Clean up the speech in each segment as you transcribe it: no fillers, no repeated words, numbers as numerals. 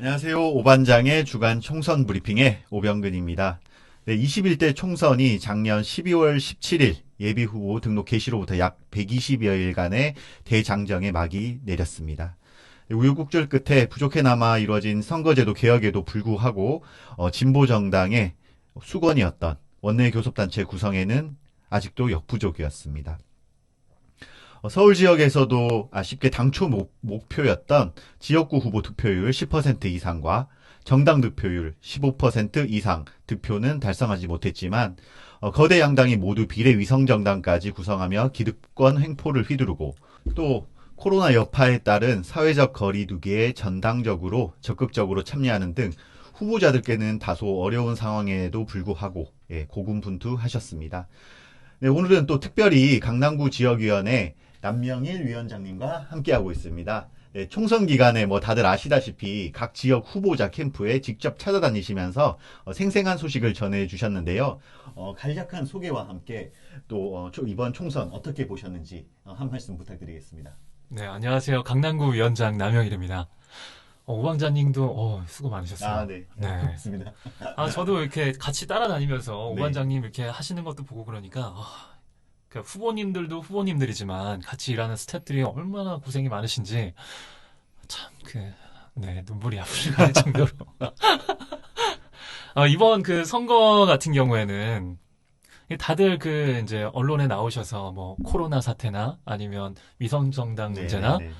안녕하세요. 오반장의 주간 총선 브리핑의 오병근입니다. 네, 21대 총선이 작년 12월 17일 예비후보 등록 개시로부터 약 120여일간의 대장정의 막이 내렸습니다. 우여곡절 끝에 부족해나마 이루어진 선거제도 개혁에도 불구하고 진보정당의 수건이었던 원내교섭단체 구성에는 아직도 역부족이었습니다. 서울 지역에서도 아쉽게 당초 목표였던 지역구 후보 득표율 10% 이상과 정당 득표율 15% 이상 득표는 달성하지 못했지만 거대 양당이 모두 비례 위성 정당까지 구성하며 기득권 횡포를 휘두르고 또 코로나 여파에 따른 사회적 거리두기에 전당적으로 적극적으로 참여하는 등 후보자들께는 다소 어려운 상황에도 불구하고 고군분투하셨습니다. 네, 오늘은 또 특별히 강남구 지역위원회 남명일 위원장님과 함께하고 있습니다. 네, 총선 기간에 다들 아시다시피 각 지역 후보자 캠프에 직접 찾아다니시면서 생생한 소식을 전해주셨는데요. 간략한 소개와 함께 또 이번 총선 어떻게 보셨는지 한 말씀 부탁드리겠습니다. 네, 안녕하세요. 강남구 위원장 남영일입니다. 오반장님도 수고 많으셨어요. 아, 네. 네. 고맙습니다. 저도 이렇게 같이 따라다니면서 네. 오반장님 이렇게 하시는 것도 보고 그러니까 그 후보님들도 후보님들이지만 같이 일하는 스태프들이 얼마나 고생이 많으신지 참 눈물이 아프실 정도로 이번 그 선거 같은 경우에는 다들 이제 언론에 나오셔서 코로나 사태나 아니면 위성정당 문제나 네, 네, 네.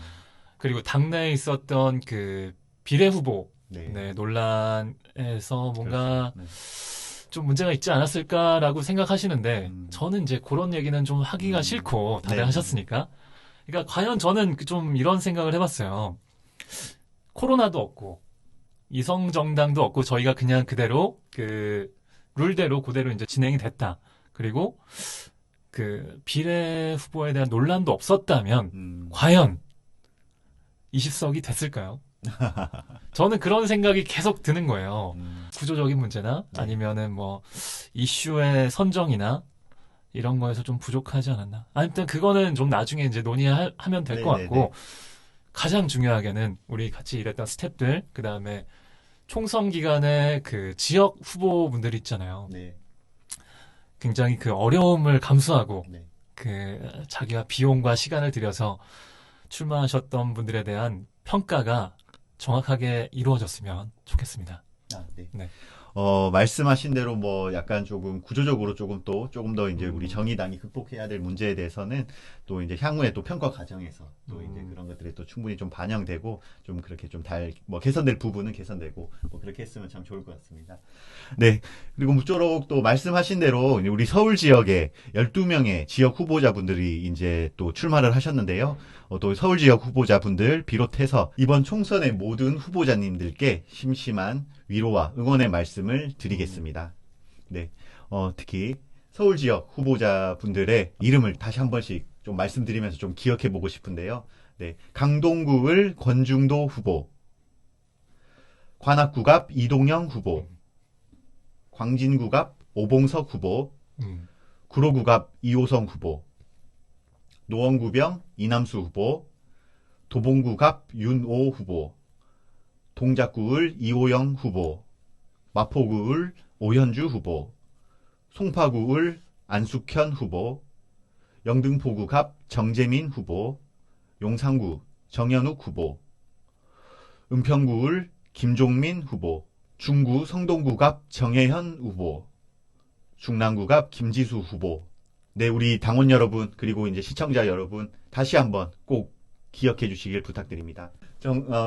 그리고 당내에 있었던 그 비례 후보 네. 논란에서 뭔가 그렇죠. 네. 좀 문제가 있지 않았을까라고 생각하시는데 저는 이제 그런 얘기는 좀 하기가 싫고 다들 네. 하셨으니까. 그러니까 과연 저는 좀 이런 생각을 해봤어요. 코로나도 없고 위성정당도 없고 저희가 그냥 그대로 그 룰대로 그대로 이제 진행이 됐다. 그리고 그 비례 후보에 대한 논란도 없었다면 과연 20석이 됐을까요? 저는 그런 생각이 계속 드는 거예요. 구조적인 문제나 아니면은 이슈의 선정이나 이런 거에서 좀 부족하지 않았나. 아무튼 그거는 좀 나중에 이제 논의하면 될 것 같고 가장 중요하게는 우리 같이 일했던 스태프들 그다음에 총선 기간에 그 지역 후보분들 있잖아요. 네. 굉장히 그 어려움을 감수하고 네. 그 자기와 비용과 시간을 들여서 출마하셨던 분들에 대한 평가가 정확하게 이루어졌으면 좋겠습니다. 아, 네. 네. 말씀하신 대로 약간 조금 구조적으로 조금 더 이제 우리 정의당이 극복해야 될 문제에 대해서는 또 이제 향후에 또 평가 과정에서 또 이제 그런 것들이 또 충분히 좀 반영되고 좀 그렇게 좀 개선될 부분은 개선되고 그렇게 했으면 참 좋을 것 같습니다. 네. 그리고 무쪼록 또 말씀하신 대로 우리 서울 지역에 12명의 지역 후보자분들이 이제 또 출마를 하셨는데요. 또 서울 지역 후보자분들 비롯해서 이번 총선의 모든 후보자님들께 심심한 위로와 응원의 말씀을 드리겠습니다. 네. 특히 서울 지역 후보자분들의 이름을 다시 한 번씩 좀 말씀드리면서 좀 기억해 보고 싶은데요. 네. 강동구을 권중도 후보, 관악구갑 이동영 후보, 광진구갑 오봉석 후보, 구로구갑 이호성 후보, 노원구병 이남수 후보, 도봉구갑 윤오 후보, 동작구을 이호영 후보, 마포구을 오현주 후보, 송파구을 안숙현 후보, 영등포구갑 정재민 후보, 용산구 정현욱 후보, 은평구을 김종민 후보, 중구 성동구갑 정혜현 후보, 중랑구갑 김지수 후보. 네, 우리 당원 여러분 그리고 이제 시청자 여러분 다시 한번 꼭 기억해 주시길 부탁드립니다.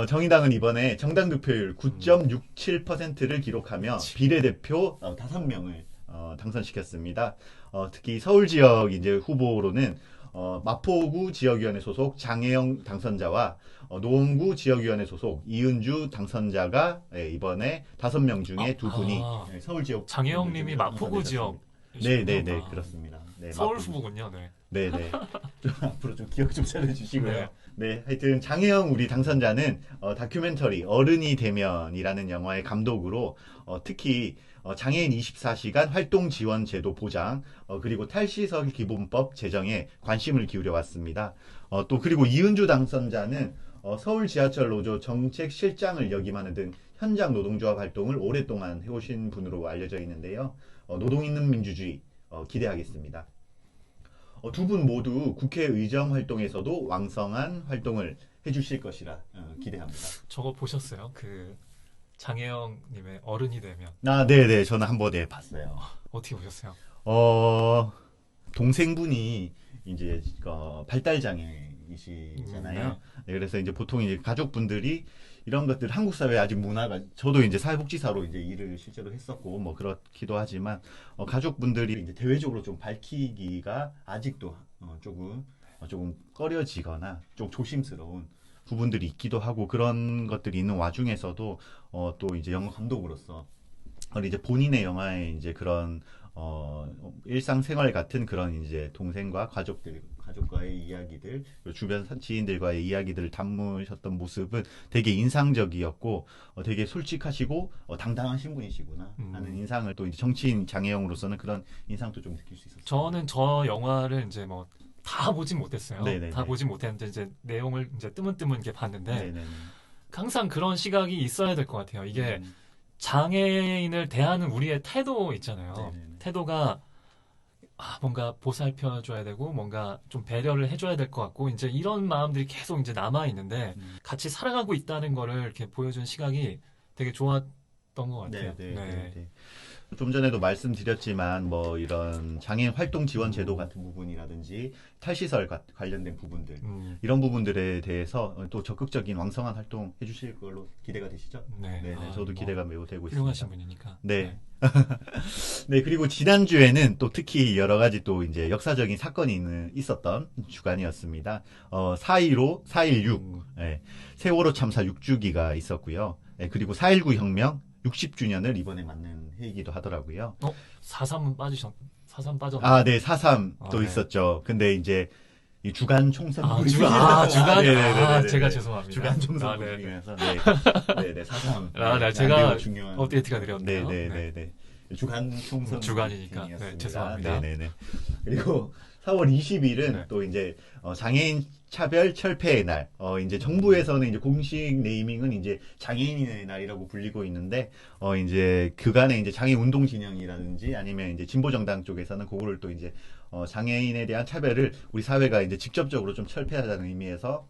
정의당은 이번에 정당 득표율 9.67%를 기록하며 비례대표 5명을 당선시켰습니다. 특히 서울 지역 이제 후보로는 마포구 지역위원회 소속 장혜영 당선자와 노원구 지역위원회 소속 이은주 당선자가 이번에 5명 중에 2분이 서울 지역 장혜영님이 마포구 지역 네네네 그렇습니다. 네, 서울 후보군요. 네. 네네. 앞으로 좀 기억 좀 잘해주시고요. 네. 네, 하여튼 장혜영 우리 당선자는 다큐멘터리 어른이 되면이라는 영화의 감독으로 특히 장애인 24시간 활동 지원 제도 보장 그리고 탈시설 기본법 제정에 관심을 기울여 왔습니다. 또 그리고 이은주 당선자는 서울 지하철 노조 정책실장을 역임하는 등 현장 노동조합 활동을 오랫동안 해오신 분으로 알려져 있는데요. 노동 있는 민주주의 기대하겠습니다. 두 분 모두 국회의정 활동에서도 왕성한 활동을 해주실 것이라 기대합니다. 저거 보셨어요? 그 장혜영님의 어른이 되면 네네, 저는 한번 봤어요. 어떻게 보셨어요? 동생분이 이제 발달 장애이시잖아요. 네, 그래서 이제 보통 이제 가족분들이 이런 것들 한국 사회 아직 문화가 저도 이제 사회복지사로 이제 일을 실제로 했었고 뭐 그렇기도 하지만 가족분들이 이제 대외적으로 좀 밝히기가 아직도 조금 꺼려지거나 좀 조심스러운 부분들이 있기도 하고 그런 것들이 있는 와중에서도 또 이제 영화 감독으로서 이제 본인의 영화에 이제 그런 일상생활 같은 그런 이제 동생과 가족과의 이야기들, 주변 지인들과의 이야기들을 담으셨던 모습은 되게 인상적이었고, 되게 솔직하시고, 당당하신 분이시구나 하는 인상을 또 이제 정치인 장혜영으로서는 그런 인상도 좀 느낄 수 있었어요. 저는 저 영화를 이제 뭐 다 보진 못했어요. 네네네. 다 보진 못했는데 이제 내용을 이제 뜨문뜨문 이렇게 봤는데 네네네. 항상 그런 시각이 있어야 될 것 같아요. 이게 장애인을 대하는 우리의 태도 있잖아요. 네네네. 태도가 뭔가 보살펴줘야 되고 뭔가 좀 배려를 해줘야 될 것 같고 이제 이런 마음들이 계속 이제 남아 있는데 같이 살아가고 있다는 거를 이렇게 보여준 시각이 되게 좋았던 것 같아요. 네. 좀 전에도 말씀드렸지만 뭐 이런 장애인 활동 지원 제도 같은 부분이라든지 탈시설 관련된 부분들 이런 부분들에 대해서 또 적극적인 왕성한 활동 해주실 걸로 기대가 되시죠? 네. 저도 기대가 매우 되고 훌륭하신 있습니다. 분이니까. 네. 네, 그리고 지난주에는 또 특히 여러 가지 또 이제 역사적인 사건이 있었던 주간이었습니다. 4.15, 4.16, 세월호 참사 6주기가 있었고요. 그리고 4.19 혁명 60주년을 이번에 맞는 해이기도 하더라고요. 4.3 빠졌나요? 네, 4.3 또 네. 있었죠. 근데 이제 이 주간 총선 주간. 네네네. 제가 죄송합니다. 주간 총선 네. 중에서 네, 4.3. 네, 제가 중요한 업데이트가 드렸네요. 네. 주간 총선 주간이니까. 브리핑이었습니다. 죄송합니다. 네네네. 그리고 4월 20일은 또 이제 장애인 차별 철폐의 날. 이제 정부에서는 이제 공식 네이밍은 이제 장애인의 날이라고 불리고 있는데 이제 그간의 이제 장애 운동 진영이라든지 아니면 이제 진보 정당 쪽에서는 그거를 또 이제 장애인에 대한 차별을 우리 사회가 이제 직접적으로 좀 철폐하자는 의미에서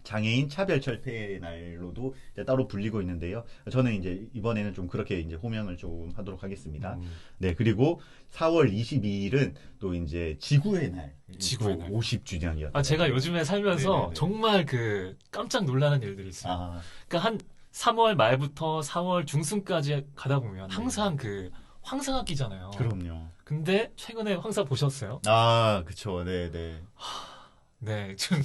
장애인 차별 철폐의 날로도 이제 따로 불리고 있는데요. 저는 이제 이번에는 좀 그렇게 이제 호명을 좀 하도록 하겠습니다. 네, 그리고 4월 22일은 또 이제 지구의 날. 지구의 날. 50주년이었어요. 제가 요즘에 살면서 네네네. 정말 깜짝 놀라는 일들이 있어요. 그러니까 한 3월 말부터 4월 중순까지 가다 보면 항상 그 황사가 끼잖아요. 그럼요. 근데 최근에 황사 보셨어요? 그쵸. 네네. 네, 좀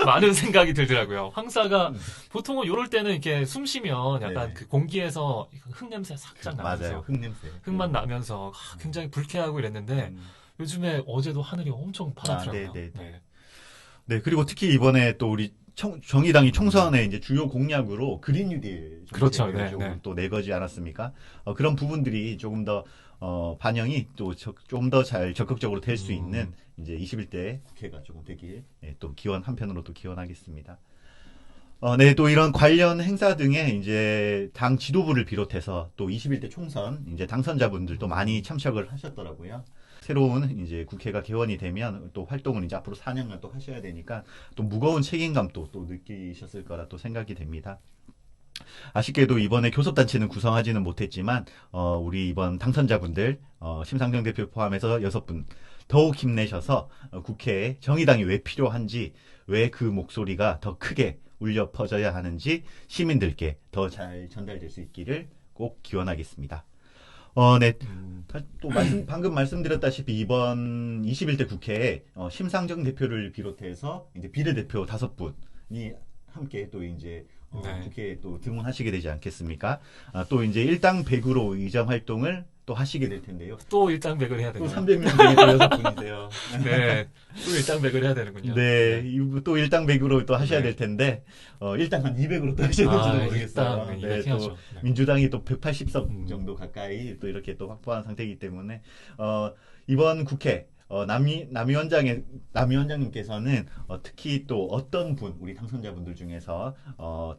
많은 생각이 들더라고요. 황사가 보통은 이럴 때는 이렇게 숨 쉬면 약간 네. 그 공기에서 흙 냄새 살짝 나면서 맞아요. 흙 냄새. 흙만 나면서 굉장히 불쾌하고 이랬는데 요즘에 어제도 하늘이 엄청 파랗더라고요. 네네네. 네, 그리고 특히 이번에 또 우리 정의당이 총선의 이제 주요 공약으로 그린 뉴딜 그렇죠. 조금 또 내거지 않았습니까? 그런 부분들이 조금 더 반영이 또 좀 더 잘 적극적으로 될 수 있는 이제 21대 국회가 조금 되길 또 한편으로 또 기원하겠습니다. 네, 또 이런 관련 행사 등에 이제 당 지도부를 비롯해서 또 21대 총선 이제 당선자분들도 많이 참석을 하셨더라고요. 새로운 이제 국회가 개원이 되면 또 활동을 이제 앞으로 4년간 또 하셔야 되니까 또 무거운 책임감도 또 느끼셨을 거라 또 생각이 됩니다. 아쉽게도 이번에 교섭단체는 구성하지는 못했지만 우리 이번 당선자분들 심상정 대표 포함해서 6분 더욱 힘내셔서 국회에 정의당이 왜 필요한지 왜 그 목소리가 더 크게 울려 퍼져야 하는지 시민들께 더 잘 전달될 수 있기를 꼭 기원하겠습니다. 네. 또 방금 말씀드렸다시피 이번 21대 국회에 심상정 대표를 비롯해서 이제 비례대표 5분이 함께 또 이제 국회에 또 등원하시게 되지 않겠습니까? 또 이제 일당 100으로 의정 활동을 또 하시게 될 텐데요. 또 일당백을 해야 되나요? 또 300명 중에 또 6분이세요. 네. 또 일당백을 해야 되는군요. 네. 또 일당 100으로 또 하셔야 될 텐데, 일당 한 200으로 또 하셔야 될지도 모르겠어요. 일당 200 해야죠. 또 민주당이 또 180석 정도 가까이 또 이렇게 또 확보한 상태이기 때문에, 이번 국회, 남위 원장님께서는 특히 또 어떤 분, 우리 당선자분들 중에서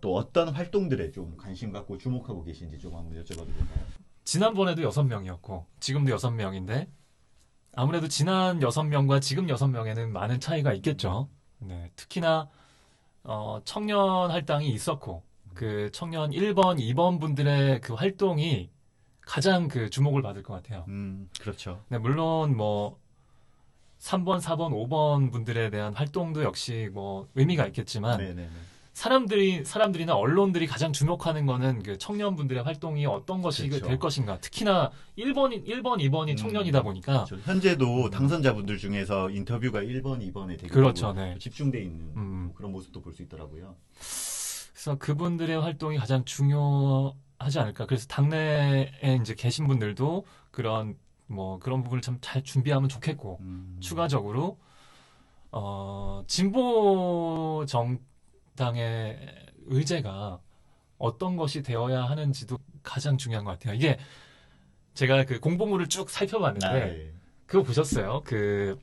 또 어떤 활동들에 좀 관심 갖고 주목하고 계신지 좀 한번 여쭤봐도 될까요? 지난번에도 6명이었고 지금도 6명인데 아무래도 지난 6명과 지금 6명에는 많은 차이가 있겠죠. 네, 특히나 청년 할당이 있었고 그 청년 1번, 2번 분들의 그 활동이 가장 그 주목을 받을 것 같아요. 그렇죠. 네, 물론 뭐 3번, 4번, 5번 분들에 대한 활동도 역시 뭐 의미가 있겠지만 네네네. 사람들이나 언론들이 가장 주목하는 거는 그 청년분들의 활동이 어떤 것이 그렇죠. 될 것인가. 특히나 1번, 2번이 청년이다 보니까. 그렇죠. 현재도 당선자분들 중에서 인터뷰가 1번, 2번에 되게 그렇죠, 네. 집중돼 있는 그런 모습도 볼 수 있더라고요. 그래서 그분들의 활동이 가장 중요하지 않을까. 그래서 당내에 이제 계신 분들도 그런 부분을 참 잘 준비하면 좋겠고, 추가적으로, 진보 정당의 의제가 어떤 것이 되어야 하는지도 가장 중요한 것 같아요. 이게 제가 그 공보물을 쭉 살펴봤는데, 네. 그거 보셨어요? 그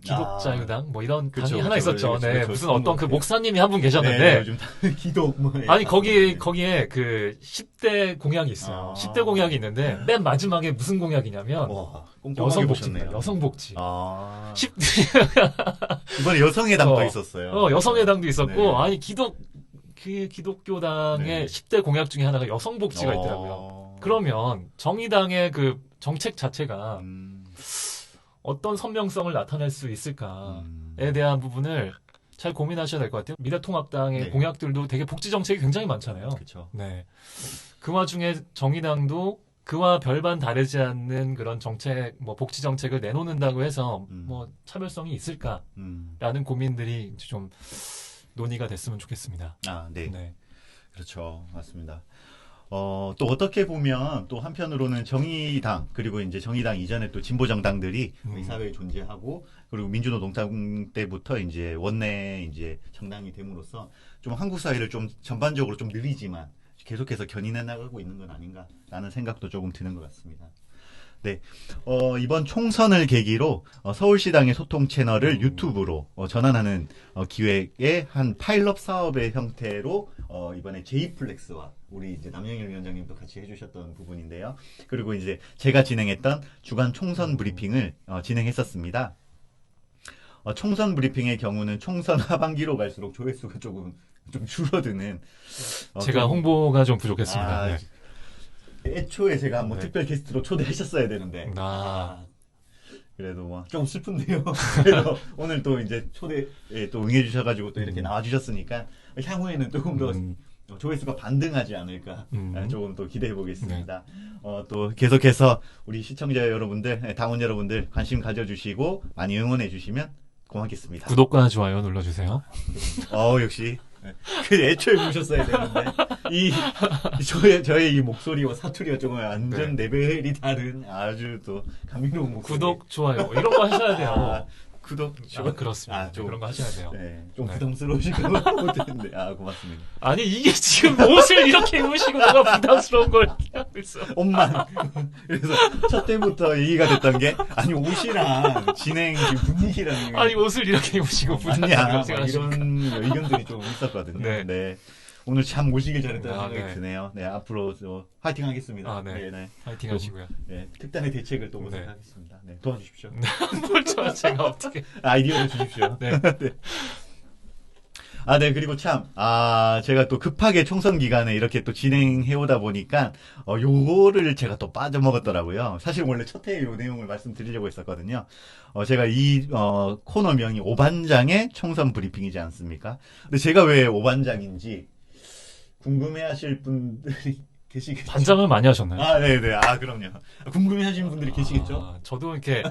기독자유당 뭐 이런 그쵸, 당이 하나 그쵸, 있었죠. 그쵸, 네, 그쵸. 무슨 그런 어떤 것 그 같아요. 목사님이 한 분 네, 계셨는데 요즘 기독 뭐 아니 거기에 그 10대 공약이 있어요. 아. 10대 공약이 있는데 맨 마지막에 무슨 공약이냐면 와, 여성복지입니다. 여성복지. 아, 10대 이번에 여성회담도 어, 있었어요. 여성회담도 있었고 네. 아니 기독교당의 네. 10대 공약 중에 하나가 여성복지가 있더라고요. 그러면 정의당의 그 정책 자체가 어떤 선명성을 나타낼 수 있을까에 대한 부분을 잘 고민하셔야 될 것 같아요. 미래통합당의 네. 공약들도 되게 복지 정책이 굉장히 많잖아요. 그렇죠. 네. 그 와중에 정의당도 그와 별반 다르지 않는 그런 정책, 뭐 복지 정책을 내놓는다고 해서 뭐 차별성이 있을까라는 고민들이 이제 좀 논의가 됐으면 좋겠습니다. 아, 네. 네. 그렇죠. 맞습니다. 또 어떻게 보면 또 한편으로는 정의당 그리고 이제 정의당 이전에 또 진보 정당들이 이 사회에 존재하고 그리고 민주노동당 때부터 이제 원내 이제 정당이 됨으로써 좀 한국 사회를 좀 전반적으로 좀 느리지만 계속해서 견인해 나가고 있는 건 아닌가라는 생각도 조금 드는 것 같습니다. 네, 이번 총선을 계기로 서울시당의 소통 채널을 유튜브로 전환하는 기획의 한 파일럿 사업의 형태로 이번에 제이플렉스와 우리 이제 남영일 위원장님도 같이 해주셨던 부분인데요. 그리고 이제 제가 진행했던 주간 총선 브리핑을 진행했었습니다. 총선 브리핑의 경우는 총선 하반기로 갈수록 조회수가 조금 좀 줄어드는. 제가 홍보가 좀 부족했습니다. 네. 애초에 제가 뭐 네. 특별 게스트로 초대하셨어야 되는데. 그래도 뭐 좀 슬픈데요. 그래서 오늘 또 이제 초대에 또 응해주셔가지고 또 이렇게 나와주셨으니까 향후에는 조금 더 조회수가 반등하지 않을까 조금 또 기대해 보겠습니다. 또 계속해서 우리 시청자 여러분들, 당원 여러분들 관심 가져주시고 많이 응원해 주시면 고맙겠습니다. 구독과 좋아요 눌러주세요. 역시 그 애초에 모셨어야 되는데 저의 이 목소리와 사투리가 정말 완전 레벨이 다른 아주 또 감미로운 목소리. 구독, 좋아요 이런 거 하셔야 돼요. 구독, 그렇습니다. 좀, 그런 거 하셔야 돼요. 네, 좀 부담스러우시고 못했는데 고맙습니다. 아니 이게 지금 옷을 이렇게 입으시고 뭐가 부담스러운 걸 하고 있어. 옷만. 그래서 첫 때부터 얘기가 됐던 게 아니 옷이랑 진행 분위기랑 아니 옷을 이렇게 입으시고 맞냐 부담스러운 이런 의견들이 좀 있었거든요. 네. 네. 오늘 참 모시길 잘했다는 생각이 네. 드네요. 네, 앞으로 화이팅 하겠습니다. 네. 네. 파이팅 하시고요. 네, 특단의 대책을 또 모색하겠습니다. 네, 도와주십시오. 뭘 제가 어떻게 아이디어를 주십시오. 네. 네. 네, 그리고 참, 제가 또 급하게 총선 기간에 이렇게 또 진행해오다 보니까, 요거를 제가 또 빠져먹었더라고요. 사실 원래 첫 회에 요 내용을 말씀드리려고 했었거든요. 제가 코너명이 오반장의 총선 브리핑이지 않습니까? 근데 제가 왜 오반장인지 궁금해 하실 분들이 계시겠죠? 반장을 많이 하셨나요? 네네. 그럼요. 궁금해 하시는 분들이 계시겠죠? 저도 이렇게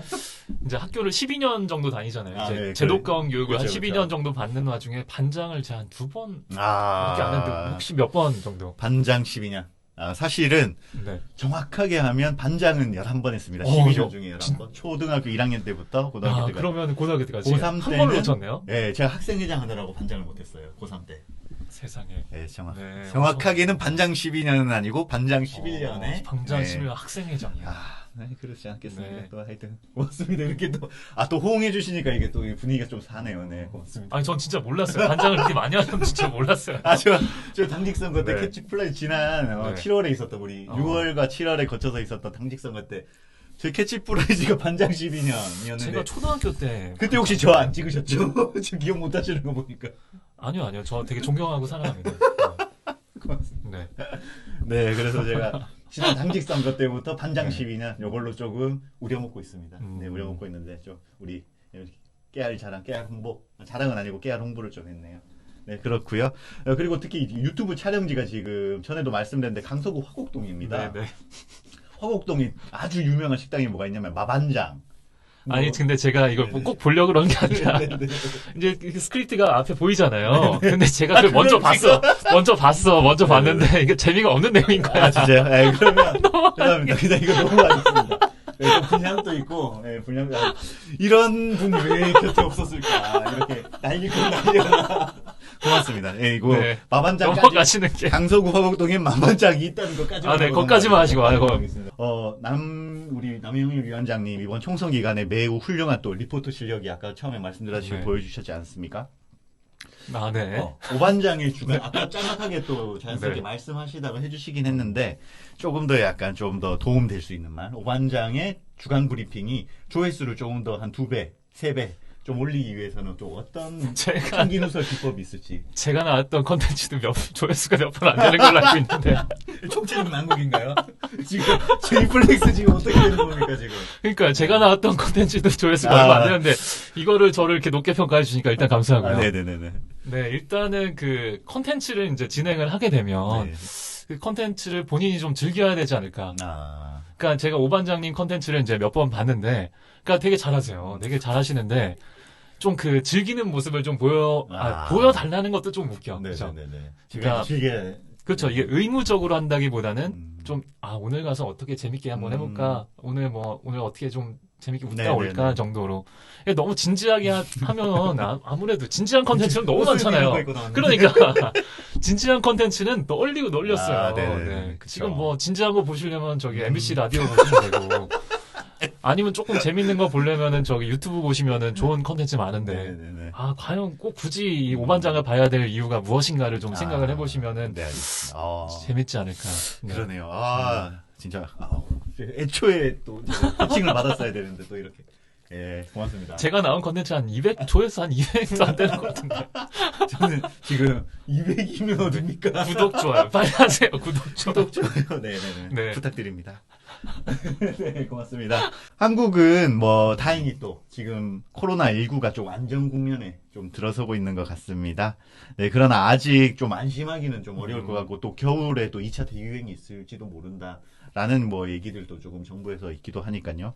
이제 학교를 12년 정도 다니잖아요. 이제 네, 제도권 교육을 한 그렇죠, 12년 그렇죠. 정도 정도 받는 와중에 반장을 제가 한 2번 밖에 밖에 안 했는데 혹시 몇 번 정도? 반장 12년. 사실은 네. 정확하게 하면 반장은 11번 했습니다. 어, 12년 중에 11번. 초등학교 1학년 때부터 고등학교 때까지. 그러면 고등학교 때까지 고3 한 때는 번을 놓쳤네요. 네, 제가 학생회장 하느라고 반장을 못했어요. 고3 때. 세상에. 네, 네, 정확하게는 반장 12년은 아니고 반장 11년에. 반장 11년 학생회장이야. 네, 그렇지 않겠습니까? 네. 또 하여튼 고맙습니다. 이렇게 또 호응해 주시니까 이게 또 분위기가 좀 사네요. 네, 고맙습니다. 아니, 전 진짜 몰랐어요. 반장을 그렇게 많이 하면 진짜 몰랐어요. 저 당직선 그때 네. 캐치플라이 지난 네. 7월에 있었던 우리 어. 6월과 7월에 거쳐서 있었던 당직선 그때 저 캐치플라이즈가 반장 12년이었는데 제가 초등학교 때. 그때 혹시 저 안 찍으셨죠? 지금 기억 못 하시는 거 보니까. 아니요. 저 되게 존경하고 사랑합니다. 고맙습니다. 네. 네, 그래서 제가 지난 당직 선거 때부터 반장 12년 요걸로 조금 우려먹고 있습니다. 네, 우려먹고 있는데 좀 우리 깨알 자랑, 깨알 홍보, 자랑은 아니고 깨알 홍보를 좀 했네요. 네, 그렇고요. 그리고 특히 유튜브 촬영지가 지금 전에도 말씀드렸는데 강서구 화곡동입니다. 네. 화곡동이 아주 유명한 식당이 뭐가 있냐면 마반장. 아니, 근데 제가 이걸 네네. 꼭 보려고 그런 게 아니라, 네네. 이제 그 스크립트가 앞에 보이잖아요. 근데 제가 그걸 그걸 먼저 봤어. 먼저 네네. 봤는데, 이게 재미가 없는 내용인 거야. 아, 진짜요? 네, 그러면 죄송합니다. 그냥 이거 너무 많습니다. 네, 또 분량도 있고, 네, 분량도 이런 분이 왜 곁에 없었을까? 이렇게 날리고 날려라. 고맙습니다. 네, 이거 네. 마반장까지 넘어가시는 게. 강서구 화곡동에 마반장이 있다는 것까지. 아, 네, 거기까지만 하시고, 아이고. 우리 남영일 위원장님 이번 총선 기간에 매우 훌륭한 또 리포트 실력이 아까 처음에 말씀드렸듯이 네. 보여주셨지 않습니까? 아, 네. 오반장의 주간 아까 짤막하게 또 자연스럽게 네. 말씀하시다가 해주시긴 했는데 조금 더 약간 좀 더 도움될 수 있는 말 오반장의 주간 브리핑이 조회수를 조금 더 한 2배, 3배 좀 올리기 위해서는 또 어떤 제가 참기 누설 기법이 있을지. 나왔던 컨텐츠도 조회수가 몇 번 안 되는 걸로 알고 있는데. 총체적 난국인가요? 지금 제이플렉스 지금 어떻게 되는 겁니까 지금? 그러니까 제가 나왔던 컨텐츠도 조회수가 얼마 안 되는데, 이거를 저를 이렇게 높게 평가해 주시니까 일단 감사하고요. 네네네네. 네, 일단은 그 컨텐츠를 이제 진행을 하게 되면, 네. 그 컨텐츠를 본인이 좀 즐겨야 되지 않을까. 아, 그러니까 제가 오반장님 컨텐츠를 이제 몇 번 봤는데, 그러니까 되게 잘하세요. 되게 잘하시는데, 좀 그 즐기는 모습을 좀 보여달라는 것도 좀 웃겨. 그죠? 네네네네. 그러니까 지금 그렇죠. 이게 의무적으로 한다기보다는 음. 좀, 오늘 가서 어떻게 재밌게 한번 해볼까? 오늘 어떻게 좀 재밌게 웃다 네네네. 올까? 정도로. 이게 너무 진지하게 하면 아무래도 진지한 컨텐츠는 너무 많잖아요. 그러니까 진지한 컨텐츠는 널리고 널렸어요. 아, 네네네. 네. 그쵸. 지금 뭐 진지한 거 보시려면 저기 MBC 라디오 보시면 되고 아니면 조금 재밌는 거 보려면은 저기 유튜브 보시면은 좋은 컨텐츠 많은데 네네네. 과연 꼭 굳이 이 오반장을 봐야 될 이유가 무엇인가를 좀 생각을 해보시면은 네, 알겠습니다. 재밌지 않을까. 네. 그러네요. 진짜 애초에 또 코칭을 받았어야 되는데 또 이렇게. 예, 고맙습니다. 제가 나온 컨텐츠 한 200, 조회수 한 200도 안 되는 것 같은데. 저는 지금 200이면 어딥니까? 구독, 좋아요. 빨리 하세요. 구독, 좋아요. 구독, 좋아요. 네네네. 네. 부탁드립니다. 네, 고맙습니다. 한국은 뭐 다행히 또 지금 코로나19가 좀 안정 국면에 좀 들어서고 있는 것 같습니다. 네, 그러나 아직 좀 안심하기는 좀 어려울 것 같고 또 겨울에 또 2차 대유행이 있을지도 모른다라는 뭐 얘기들도 조금 정부에서 있기도 하니까요.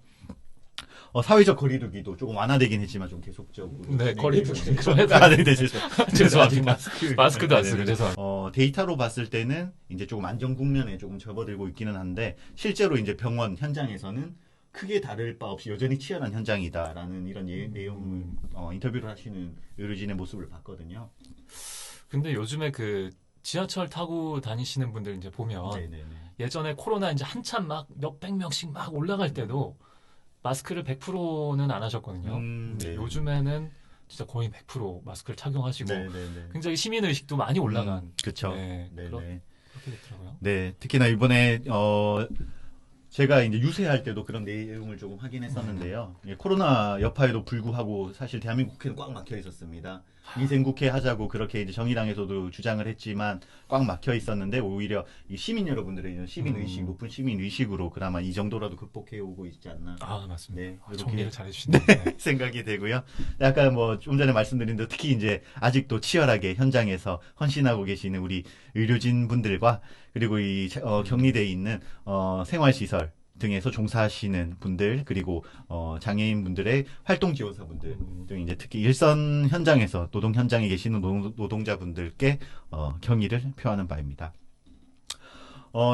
사회적 거리두기도 조금 완화되긴 했지만 좀 계속적으로. 네, 거리두기 좀 해도 네, 죄송합니다. 아직 마스크도 안 쓰고 네네네. 죄송합니다. 데이터로 봤을 때는 이제 조금 안정 국면에 조금 접어들고 있기는 한데 실제로 이제 병원 현장에서는 크게 다를 바 없이 여전히 치열한 현장이다라는 이런 내용을 인터뷰를 하시는 의료진의 모습을 봤거든요. 근데 요즘에 그 지하철 타고 다니시는 분들 이제 보면 네네네. 예전에 코로나 이제 한참 막 몇백 명씩 막 올라갈 때도 마스크를 100%는 안 하셨거든요. 근데 네. 요즘에는 진짜 거의 100% 마스크를 착용하시고 네네네. 굉장히 시민 의식도 많이 올라간 그렇죠. 네, 네네. 그렇게 됐더라고요. 네, 특히나 이번에 제가 이제 유세할 때도 그런 내용을 조금 하긴 했었는데요. 예, 코로나 여파에도 불구하고 사실 대한민국 국회는 꽉 막혀 있었습니다. 민생국회 하자고 그렇게 이제 정의당에서도 주장을 했지만 꽉 막혀 있었는데 오히려 이 시민 여러분들의 이런 시민 의식, 높은 시민 의식으로 그나마 이 정도라도 극복해 오고 있지 않나. 맞습니다. 네, 이렇게 정리를 잘해주시네요. 네. 생각이 되고요. 아까 뭐 좀 전에 말씀드린 대로 특히 이제 아직도 치열하게 현장에서 헌신하고 계시는 우리 의료진 분들과 그리고 이 격리돼 있는 생활시설 등에서 종사하시는 분들 그리고 장애인 분들의 활동 지원사분들 등 이제 특히 일선 현장에서 노동 현장에 계시는 노동자분들께 경의를 표하는 바입니다.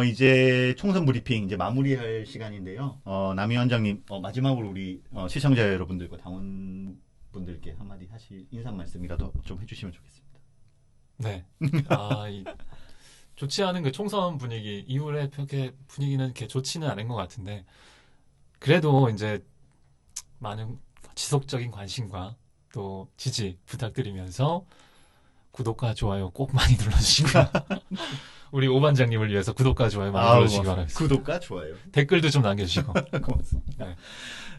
이제 총선 브리핑 이제 마무리할 시간인데요. 남 위원장님 마지막으로 우리 시청자 여러분들과 당원분들께 한마디 인사 말씀이라도 좀 해주시면 좋겠습니다. 네. 좋지 않은 그 총선 분위기 이후에 그렇게 분위기는 이렇게 좋지는 않은 것 같은데 그래도 이제 많은 지속적인 관심과 또 지지 부탁드리면서 구독과 좋아요 꼭 많이 눌러주시고요. 우리 오 반장님을 위해서 구독과 좋아요 많이 눌러주시기 바랍니다. 구독과 좋아요. 댓글도 좀 남겨주시고. 고맙습니다. 네.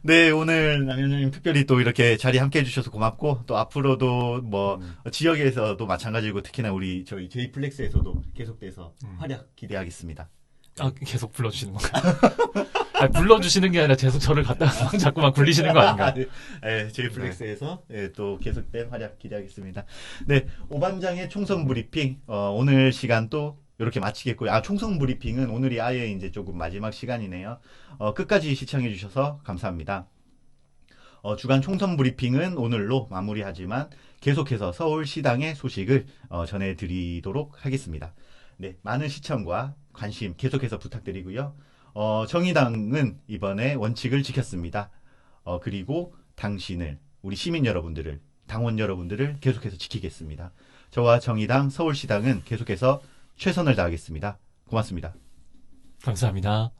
네, 오늘 남현님 특별히 또 이렇게 자리 함께 해주셔서 고맙고, 또 앞으로도 뭐, 지역에서도 마찬가지고, 특히나 저희 제이플렉스에서도 계속돼서 활약 기대하겠습니다. 아, 계속 불러주시는 건가요? 아니, 불러주시는 게 아니라 계속 저를 갖다가 자꾸만 굴리시는 거 아닌가요? 네, 제이플렉스에서 또 계속된 활약 기대하겠습니다. 네, 오반장의 총선 브리핑, 오늘 시간 또 이렇게 마치겠고요. 총선 브리핑은 오늘이 아예 이제 조금 마지막 시간이네요. 끝까지 시청해주셔서 감사합니다. 주간 총선 브리핑은 오늘로 마무리하지만 계속해서 서울시당의 소식을 전해드리도록 하겠습니다. 네, 많은 시청과 관심 계속해서 부탁드리고요. 정의당은 이번에 원칙을 지켰습니다. 그리고 당신을, 우리 시민 여러분들을, 당원 여러분들을 계속해서 지키겠습니다. 저와 정의당, 서울시당은 계속해서 최선을 다하겠습니다. 고맙습니다. 감사합니다.